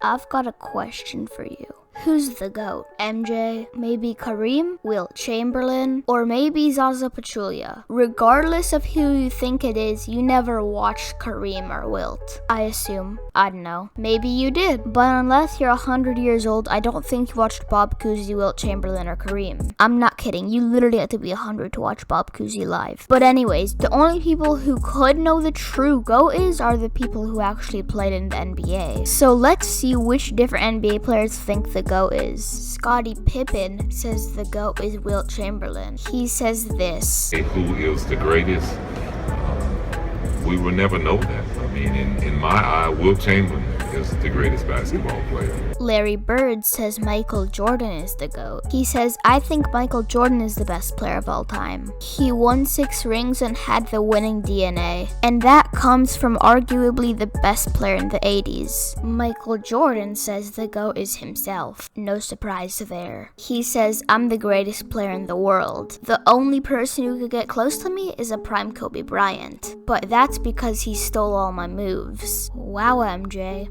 I've got a question for you. Who's the GOAT? MJ? Maybe Kareem? Wilt Chamberlain? Or maybe Zaza Pachulia? Regardless of who you think it is, you never watched Kareem or Wilt. I assume. I don't know. Maybe you did. But unless you're 100 years old, I don't think you watched Bob Cousy, Wilt Chamberlain, or Kareem. I'm not kidding. You literally have to be 100 to watch Bob Cousy live. But anyways, the only people who could know the true GOAT are the people who actually played in the NBA. So let's see which different NBA players think the GOAT is. Scottie Pippen says the GOAT is Wilt Chamberlain. He says this. Who is the greatest? We will never know that. I mean, in my eye, Wilt Chamberlain is the greatest basketball player. Larry Bird says Michael Jordan is the GOAT. He says, I think Michael Jordan is the best player of all time. He won 6 rings and had the winning DNA. And that comes from arguably the best player in the 80s. Michael Jordan says the GOAT is himself. No surprise there. He says, I'm the greatest player in the world. The only person who could get close to me is a prime Kobe Bryant. But that's because he stole all my moves. Wow, MJ.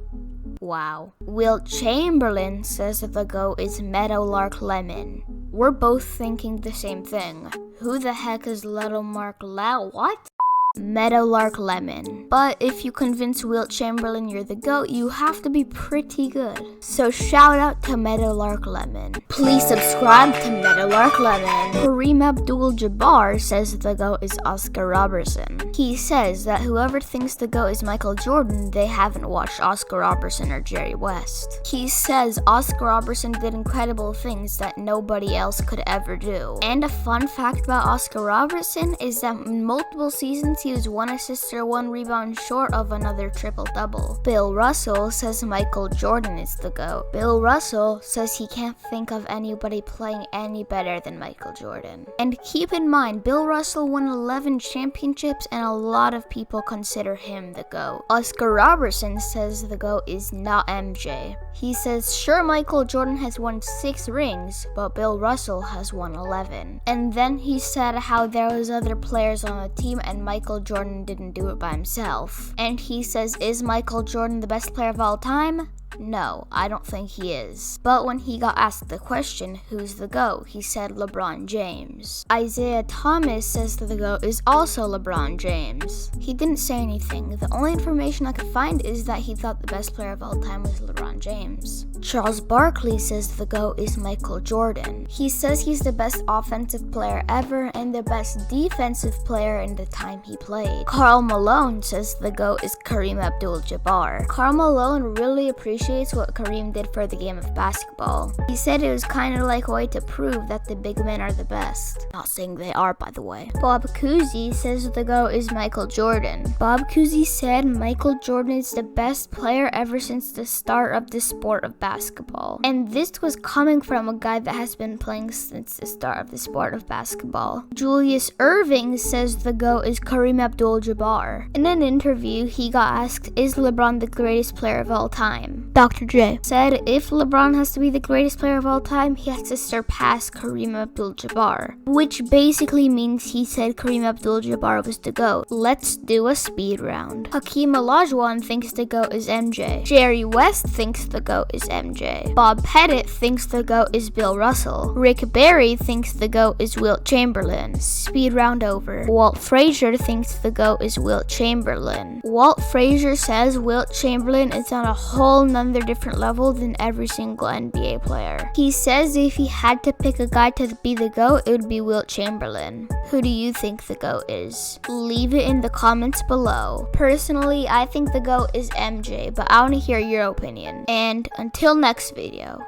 Wow. Wilt Chamberlain says that the GOAT is Meadowlark Lemon. We're both thinking the same thing. Who the heck is what? Meadowlark Lemon. But if you convince Wilt Chamberlain you're the GOAT, you have to be pretty good. So shout out to Meadowlark Lemon. Please subscribe to Meadowlark Lemon. Kareem Abdul-Jabbar says the GOAT is Oscar Robertson. He says that whoever thinks the GOAT is Michael Jordan, they haven't watched Oscar Robertson or Jerry West. He says Oscar Robertson did incredible things that nobody else could ever do. And a fun fact about Oscar Robertson is that in multiple seasons he was 1 assist or 1 rebound short of another triple-double. Bill Russell says Michael Jordan is the GOAT. Bill Russell says he can't think of anybody playing any better than Michael Jordan. And keep in mind, Bill Russell won 11 championships and a lot of people consider him the GOAT. Oscar Robertson says the GOAT is not MJ. He says, sure, Michael Jordan has won 6 rings, but Bill Russell has won 11. And then he said how there was other players on the team and Michael Jordan didn't do it by himself. And he says, is Michael Jordan the best player of all time? No, I don't think he is. But when he got asked the question, who's the GOAT, he said LeBron James. Isaiah Thomas says that the GOAT is also LeBron James. He didn't say anything. The only information I could find is that he thought the best player of all time was LeBron James. Charles Barkley says the GOAT is Michael Jordan. He says he's the best offensive player ever and the best defensive player in the time he played. Karl Malone says the GOAT is Kareem Abdul-Jabbar. Karl Malone really appreciates what Kareem did for the game of basketball. He said it was kind of like a way to prove that the big men are the best. Not saying they are, by the way. Bob Cousy says the GOAT is Michael Jordan. Bob Cousy said Michael Jordan is the best player ever since the start of the sport of basketball. And this was coming from a guy that has been playing since the start of the sport of basketball. Julius Erving says the GOAT is Kareem Abdul-Jabbar. In an interview, he got asked, is LeBron the greatest player of all time? Dr. J said if LeBron has to be the greatest player of all time, he has to surpass Kareem Abdul-Jabbar, which basically means he said Kareem Abdul-Jabbar was the GOAT. Let's do a speed round. Hakeem Olajuwon thinks the GOAT is MJ. Jerry West thinks the GOAT is MJ. Bob Pettit thinks the GOAT is Bill Russell. Rick Barry thinks the GOAT is Wilt Chamberlain. Speed round over. Walt Frazier thinks the GOAT is Wilt Chamberlain. Walt Frazier says Wilt Chamberlain is on a whole nother different level than every single NBA player. He says if he had to pick a guy to be the GOAT, it would be Wilt Chamberlain. Who do you think the GOAT is? Leave it in the comments below. Personally, I think the GOAT is MJ, but I want to hear your opinion. And until next video.